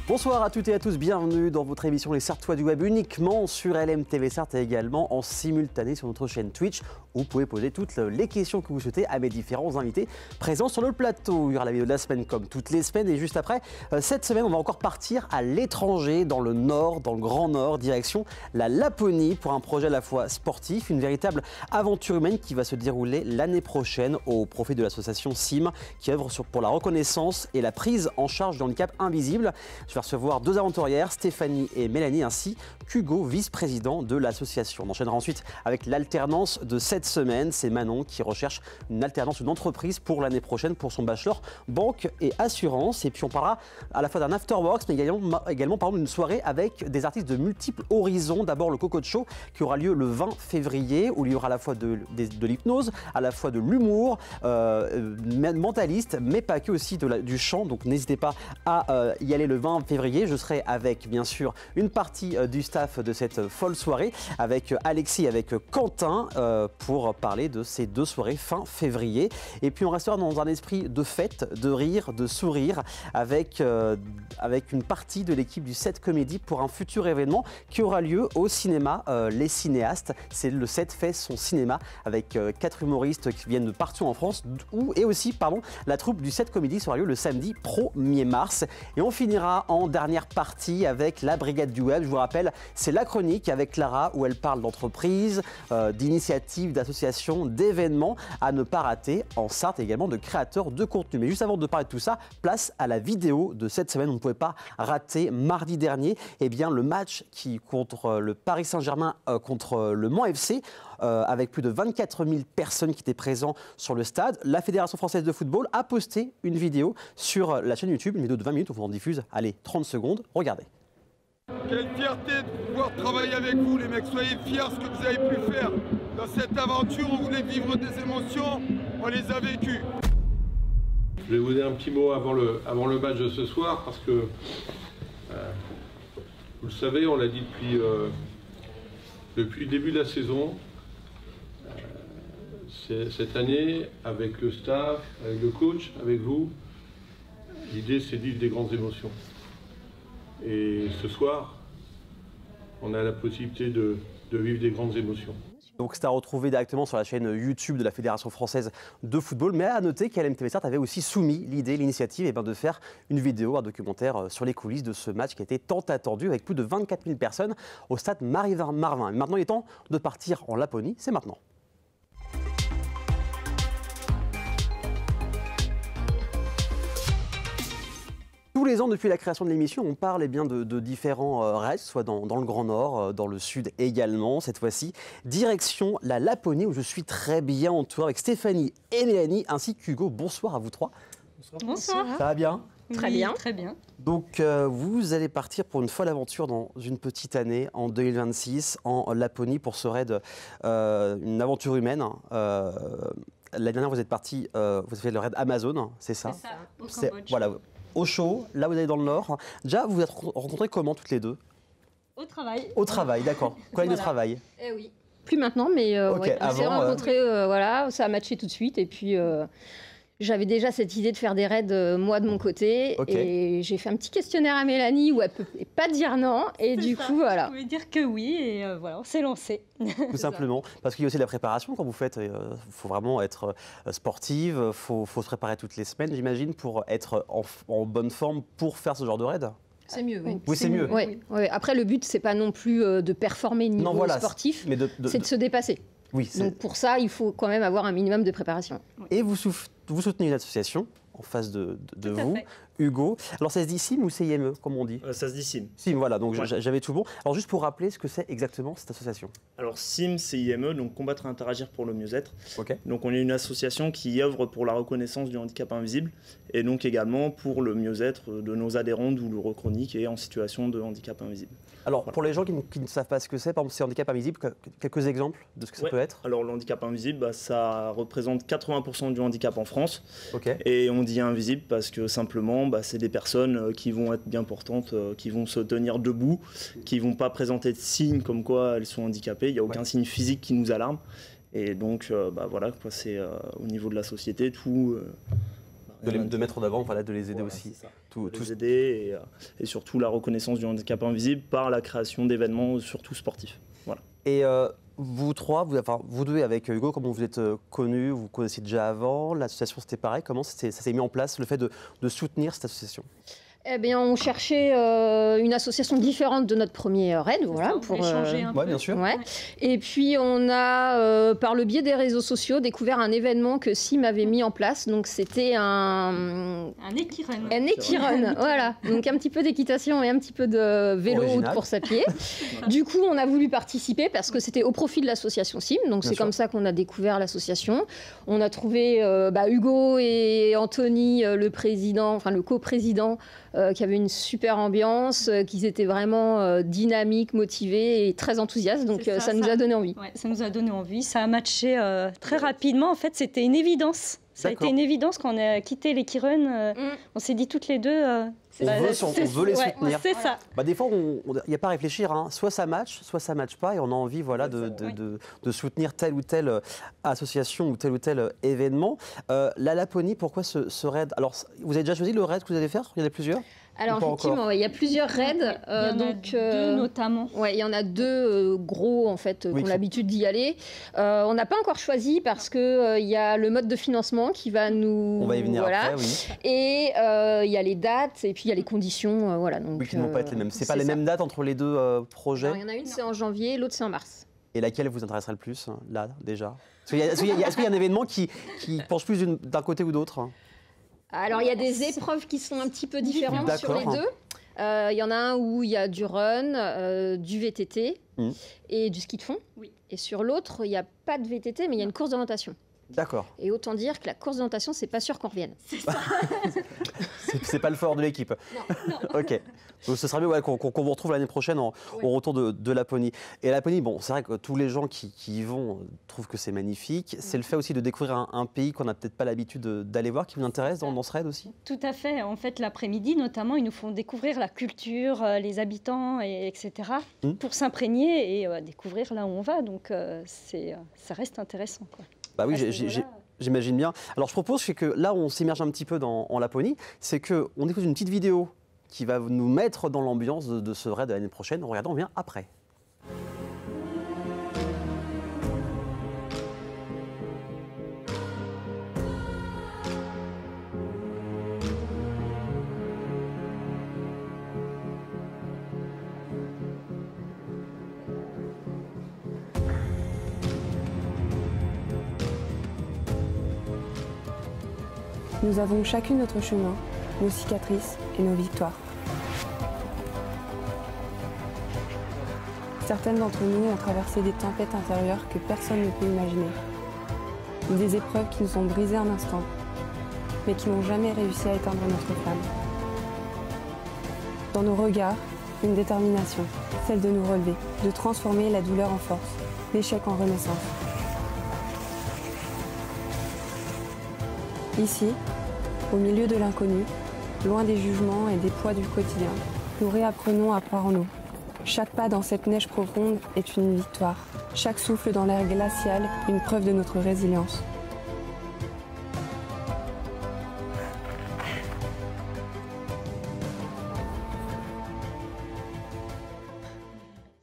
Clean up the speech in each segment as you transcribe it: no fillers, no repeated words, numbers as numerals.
Bonsoir à toutes et à tous, bienvenue dans votre émission Les Sartois du Web, uniquement sur LMTV Sarthe et également en simultané sur notre chaîne Twitch, où vous pouvez poser toutes les questions que vous souhaitez à mes différents invités présents sur le plateau. Il y aura la vidéo de la semaine comme toutes les semaines, et juste après, cette semaine, on va encore partir à l'étranger, dans le Nord, dans le Grand Nord, direction la Laponie, pour un projet à la fois sportif, une véritable aventure humaine qui va se dérouler l'année prochaine au profit de l'association SIM, qui œuvre pour la reconnaissance et la prise en charge du handicap invisible. Je vais recevoir deux aventurières, Stéphanie et Mélanie, ainsi qu'Hugo, vice-président de l'association. On enchaînera ensuite avec l'alternance de cette semaine. C'est Manon qui recherche une alternance, une entreprise pour l'année prochaine pour son bachelor banque et assurance. Et puis on parlera à la fois d'un afterworks, mais également d'une soirée avec des artistes de multiples horizons. D'abord le Cocotte Show qui aura lieu le 20 février, où il y aura à la fois de l'hypnose, à la fois de l'humour, mentaliste, mais pas que, aussi du chant. Donc n'hésitez pas à y aller le 20 février. Je serai avec, bien sûr, une partie du staff de cette folle soirée, avec Alexis et avec Quentin, pour parler de ces deux soirées fin février. Et puis on restera dans un esprit de fête, de rire, de sourire, avec une partie de l'équipe du 7 Comédie pour un futur événement qui aura lieu au cinéma Les Cinéastes. C'est le 7 fait son cinéma, avec 4 humoristes qui viennent de partout en France, et aussi, la troupe du 7 Comédie sera lieu le samedi 1er mars. Et on finira en dernière partie avec la Brigade du Web. Je vous rappelle, c'est la chronique avec Clara, où elle parle d'entreprises, d'initiatives, d'associations, d'événements à ne pas rater en Sarthe, et également de créateurs de contenu. Mais juste avant de parler de tout ça, place à la vidéo de cette semaine. On ne pouvait pas rater mardi dernier le match contre le Paris Saint-Germain contre le Mans FC, avec plus de 24 000 personnes qui étaient présentes sur le stade. La Fédération française de football a posté une vidéo sur la chaîne YouTube, une vidéo de 20 minutes, on vous en diffuse, allez, 30 secondes, regardez. Quelle fierté de pouvoir travailler avec vous, les mecs. Soyez fiers de ce que vous avez pu faire. Dans cette aventure, on voulait vivre des émotions, on les a vécues. Je vais vous dire un petit mot avant le match de ce soir, parce que, vous le savez, on l'a dit depuis le début de la saison. Cette année, avec le staff, avec le coach, avec vous, l'idée c'est de vivre des grandes émotions. Et ce soir, on a la possibilité de vivre des grandes émotions. Donc c'est à retrouver directement sur la chaîne YouTube de la Fédération française de football. Mais à noter qu'LMTV Sarthe avait aussi soumis l'initiative de faire une vidéo, un documentaire sur les coulisses de ce match qui a été tant attendu, avec plus de 24 000 personnes au stade Marvin. Maintenant, il est temps de partir en Laponie, c'est maintenant. Tous les ans, depuis la création de l'émission, on parle de différents raids, soit dans le Grand Nord, dans le Sud également. Cette fois-ci, direction la Laponie, où je suis très bien entouré avec Stéphanie et Mélanie, ainsi qu'Hugo. Bonsoir à vous trois. Bonsoir. Ça va bien? Très bien. Très bien. Donc, vous allez partir pour une folle aventure dans une petite année, en 2026, en Laponie, pour ce raid, une aventure humaine. L'année dernière, vous êtes parti, vous avez fait le raid Amazon, c'est ça? C'est ça, au Cambodge. Voilà. Au chaud, là vous allez dans le Nord. Déjà, vous vous êtes rencontrés comment toutes les deux? Au travail. Au travail, d'accord. Collègue de travail. Eh oui. Plus maintenant, mais Ok, on s'est avant, rencontrés, voilà, ça a matché tout de suite. Et puis, j'avais déjà cette idée de faire des raids, moi, de mon côté. Ok. Et j'ai fait un petit questionnaire à Mélanie où elle ne peut pas dire non. Et du coup, voilà. Vous pouvez dire que oui, et voilà, on s'est lancé. Tout simplement. Parce qu'il y a aussi de la préparation quand vous faites. Il faut vraiment être sportive, il faut se préparer toutes les semaines, j'imagine, pour être en bonne forme pour faire ce genre de raid. C'est mieux, oui. Oui, c'est mieux. Oui. Après, le but, c'est pas non plus de performer niveau sportif, mais c'est de se dépasser. Oui, donc pour ça, il faut quand même avoir un minimum de préparation. Et vous soutenez une association en face de vous, Hugo. Alors ça se dit SIM ou CIME, comme on dit? Ça se dit SIM. SIM, voilà, donc ouais. J'avais tout bon. Alors juste pour rappeler ce que c'est exactement cette association. Alors SIM, CIME, donc combattre et interagir pour le mieux-être. Okay. Donc on est une association qui œuvre pour la reconnaissance du handicap invisible et donc également pour le mieux-être de nos adhérents douloureux chroniques et en situation de handicap invisible. Alors pour les gens qui ne savent pas ce que c'est, par exemple c'est handicap invisible, quelques exemples de ce que ça peut être? Alors le handicap invisible, ça représente 80% du handicap en France. Okay. Et on dit invisible parce que simplement c'est des personnes qui vont être bien portantes, qui vont se tenir debout, qui ne vont pas présenter de signes comme quoi elles sont handicapées. Il n'y a aucun signe physique qui nous alarme. Et donc voilà, c'est au niveau de la société, tout De mettre en avant, voilà, de les aider aussi. Les aider et surtout la reconnaissance du handicap invisible par la création d'événements, surtout sportifs. Voilà. Et vous trois, vous deux avec Hugo, comment vous êtes connus, vous connaissiez déjà avant, l'association c'était pareil, comment ça s'est mis en place, le fait de soutenir cette association? Eh bien, on cherchait une association différente de notre premier raid, voilà, ça, pour échanger un peu. bien sûr. Ouais. Et puis on a, par le biais des réseaux sociaux, découvert un événement que Sim avait mis en place. Donc c'était un équirun. Un équirun, voilà. Donc un petit peu d'équitation et un petit peu de vélo ou de course à pied. Du coup, on a voulu participer parce que c'était au profit de l'association Sim. Donc c'est comme ça qu'on a découvert l'association. On a trouvé Hugo et Anthony, le président, enfin le coprésident, qui avait une super ambiance, qu'ils étaient vraiment dynamiques, motivés et très enthousiastes. Donc ça nous a donné envie. Ouais, ça nous a donné envie. Ça a matché très rapidement. En fait, c'était une évidence. Ça a été une évidence quand on a quitté l'équirun. On s'est dit toutes les deux... on veut les soutenir. C'est ça. Des fois, il n'y a pas à réfléchir. Hein. Soit ça match pas. Et on a envie de soutenir telle ou telle association ou tel événement. La Laponie, pourquoi ce raid? Alors, vous avez déjà choisi le raid que vous allez faire? Il y en a plusieurs? Alors effectivement, il y a plusieurs raids. Il y en a deux notamment. Ouais, il y en a deux gros en fait qui ont l'habitude d'y aller. On n'a pas encore choisi parce que il y a le mode de financement qui va nous. On va y venir après, oui. Et il y a les dates et puis il y a les conditions, voilà. Donc, qui ne vont pas être les mêmes. C'est pas les mêmes dates entre les deux projets. Il y en a une c'est en janvier, l'autre c'est en mars. Et laquelle vous intéresserait le plus là déjà? Est-ce qu'il y a un événement qui penche plus d'un côté ou d'autre? Alors, il y a des épreuves qui sont un petit peu différentes sur les deux. Il y en a un où il y a du run, du VTT et du ski de fond. Oui. Et sur l'autre, il n'y a pas de VTT, mais il y a une course d'orientation. D'accord. Et autant dire que la course d'orientation, c'est pas sûr qu'on revienne. C'est ça. C'est pas le fort de l'équipe. Non. Ok. Donc ce serait mieux qu'on vous retrouve l'année prochaine au retour de Laponie. Et Laponie, bon, c'est vrai que tous les gens qui y vont trouvent que c'est magnifique. C'est le fait aussi de découvrir un pays qu'on n'a peut-être pas l'habitude d'aller voir qui vous intéresse dans ce raid aussi? Tout à fait. En fait, l'après-midi, notamment, ils nous font découvrir la culture, les habitants, etc. pour s'imprégner et découvrir là où on va. Donc, ça reste intéressant, quoi. Bah oui, j'imagine bien. Alors je propose que là où on s'immerge un petit peu en Laponie, c'est qu'on écoute une petite vidéo qui va nous mettre dans l'ambiance de ce raid de l'année prochaine. Regardons, on vient après. Nous avons chacune notre chemin, nos cicatrices et nos victoires. Certaines d'entre nous ont traversé des tempêtes intérieures que personne ne peut imaginer. Des épreuves qui nous ont brisé un instant, mais qui n'ont jamais réussi à éteindre notre flamme. Dans nos regards, une détermination, celle de nous relever, de transformer la douleur en force, l'échec en renaissance. Ici, au milieu de l'inconnu, loin des jugements et des poids du quotidien, nous réapprenons à croire en nous. Chaque pas dans cette neige profonde est une victoire. Chaque souffle dans l'air glacial, une preuve de notre résilience.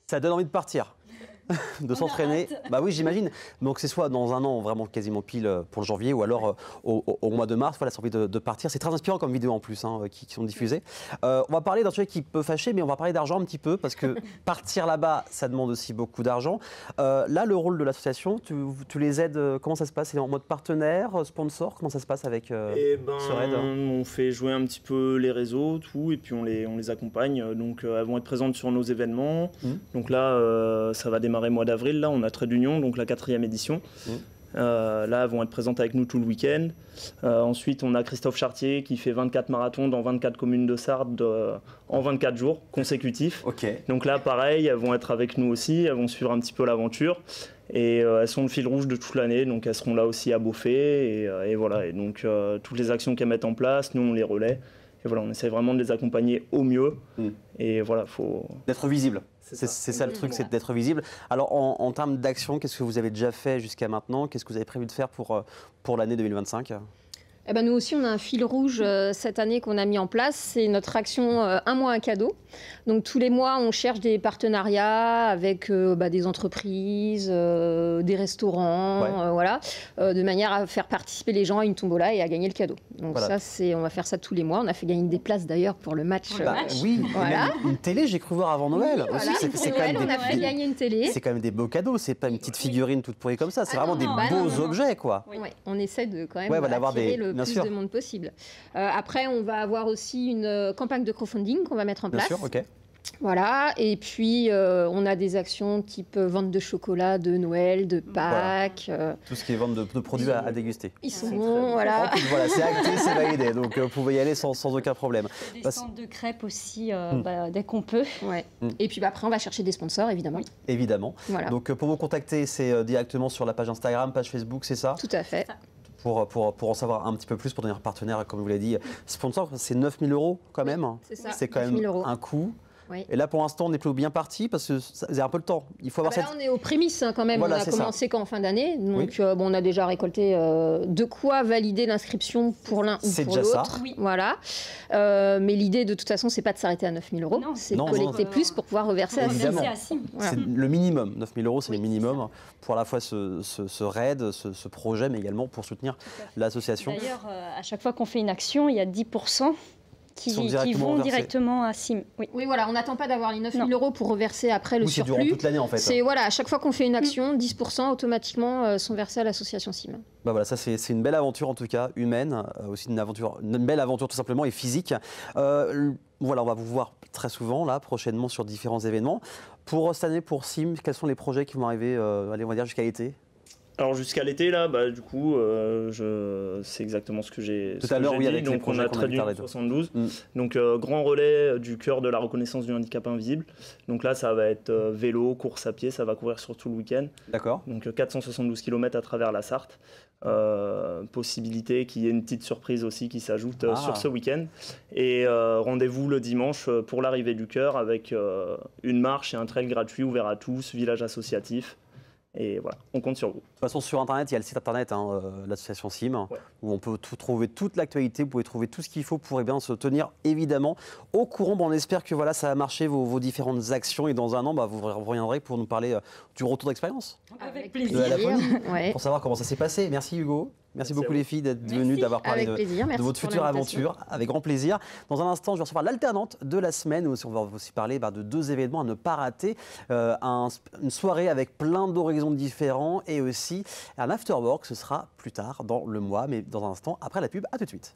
Ça donne envie de partir. De s'entraîner. Bah oui, j'imagine. Donc c'est soit dans un an, vraiment quasiment pile pour le janvier, ou alors au mois de mars, voilà, c'est envie de partir. C'est très inspirant comme vidéo en plus, qui sont diffusées. On va parler d'un sujet qui peut fâcher, mais on va parler d'argent un petit peu, parce que partir là-bas, ça demande aussi beaucoup d'argent. Là, le rôle de l'association, tu les aides, comment ça se passe? C'est en mode partenaire, sponsor? Comment ça se passe avec ce raid? On fait jouer un petit peu les réseaux, tout, et puis on les accompagne. Donc elles vont être présentes sur nos événements. Donc là, ça va démarrer mois d'avril, là on a Trait d'Union, donc la 4e édition. Là elles vont être présentes avec nous tout le week-end. Ensuite on a Christophe Chartier qui fait 24 marathons dans 24 communes de Sarthe en 24 jours consécutifs. Donc là pareil, elles vont être avec nous aussi, elles vont suivre un petit peu l'aventure. Et elles sont le fil rouge de toute l'année, donc elles seront là aussi à Beaufay. Et voilà, et donc toutes les actions qu'elles mettent en place, nous on les relaie. Et voilà, on essaie vraiment de les accompagner au mieux. Et voilà, faut... D'être visible. C'est ça le truc, c'est d'être visible. Alors en termes d'action, qu'est-ce que vous avez déjà fait jusqu'à maintenant? Qu'est-ce que vous avez prévu de faire pour l'année 2025? Eh ben, nous aussi, on a un fil rouge cette année qu'on a mis en place. C'est notre action un mois un cadeau. Donc tous les mois, on cherche des partenariats avec des entreprises, des restaurants, voilà, de manière à faire participer les gens à une tombola et à gagner le cadeau. Donc voilà. Ça, on va faire ça tous les mois. On a fait gagner des places d'ailleurs pour le match. Oui, voilà. Une télé, j'ai cru voir avant Noël. Oui, voilà, c'est quand même on a fait gagner une télé. C'est quand même des beaux cadeaux. C'est pas une petite figurine toute pourrie comme ça. C'est vraiment des beaux objets, quoi. Oui. On essaie de quand même attirer le plus de monde possible. Après, on va avoir aussi une campagne de crowdfunding qu'on va mettre en place. Bien sûr, ok. Voilà, et puis on a des actions type vente de chocolat, de Noël, de Pâques. Tout ce qui est vente de produits à déguster. Ils sont bons, voilà. Voilà, c'est acté, c'est validé, donc vous pouvez y aller sans aucun problème. Des centres de crêpes aussi, dès qu'on peut. Ouais. Et puis après, on va chercher des sponsors, évidemment. Oui. Évidemment. Voilà. Donc pour vous contacter, c'est directement sur la page Instagram, page Facebook, c'est ça? Tout à fait. Pour en savoir un petit peu plus, pour devenir partenaire, comme vous l'avez dit. Sponsor, c'est 9 000 € quand même. C'est ça. C'est quand même un coût. Oui. Et là, pour l'instant, on est plutôt bien parti parce que ça faisait un peu le temps. Il faut avoir là, on est aux prémices quand même. Voilà, on a commencé qu'en fin d'année. Donc, on a déjà récolté de quoi valider l'inscription pour l'un ou pour l'autre. Oui. Voilà. Mais l'idée, de toute façon, c'est pas de s'arrêter à 9 000 €. C'est de collecter plus pour pouvoir reverser à SIM. Voilà. C'est le minimum. 9 000 €, c'est le minimum pour à la fois ce raid, ce projet, mais également pour soutenir l'association. D'ailleurs, à chaque fois qu'on fait une action, il y a 10% qui vont directement à SIM. Oui, voilà, on n'attend pas d'avoir les 9 000 € pour reverser après le surplus. C'est durant toute l'année en fait. C'est voilà, à chaque fois qu'on fait une action, 10% automatiquement sont versés à l'association SIM. Bah voilà, ça c'est une belle aventure en tout cas, humaine, aussi une belle aventure tout simplement et physique. Voilà, on va vous voir très souvent là, prochainement sur différents événements. Pour cette année, pour SIM, quels sont les projets qui vont arriver, on va dire jusqu'à l'été? Alors jusqu'à l'été, là, du coup, c'est exactement ce que j'ai dit. Tout à l'heure, oui, avec donc on a traduit 72. Donc grand relais du cœur de la reconnaissance du handicap invisible. Donc là, ça va être vélo, course à pied, ça va courir sur tout le week-end. D'accord. Donc 472 km à travers la Sarthe. Possibilité qu'il y ait une petite surprise aussi qui s'ajoute sur ce week-end. Et rendez-vous le dimanche pour l'arrivée du cœur avec une marche et un trail gratuit ouvert à tous, village associatif. Et voilà, on compte sur vous. De toute façon, sur Internet, il y a le site Internet, l'association SIM, où on peut trouver toute l'actualité, vous pouvez trouver tout ce qu'il faut pour se tenir évidemment au courant. Bon, on espère que voilà, ça a marché, vos différentes actions, et dans un an, vous reviendrez pour nous parler du retour d'expérience. Avec plaisir. De la Laponie, pour savoir comment ça s'est passé. Merci Hugo. Merci beaucoup les filles d'être venues, d'avoir parlé de votre future aventure. Avec grand plaisir. Dans un instant, je vais recevoir l'alternante de la semaine. On va aussi parler de 2 événements à ne pas rater. Une soirée avec plein d'horizons différents et aussi un afterwork. Ce sera plus tard dans le mois, mais dans un instant, après la pub. À tout de suite.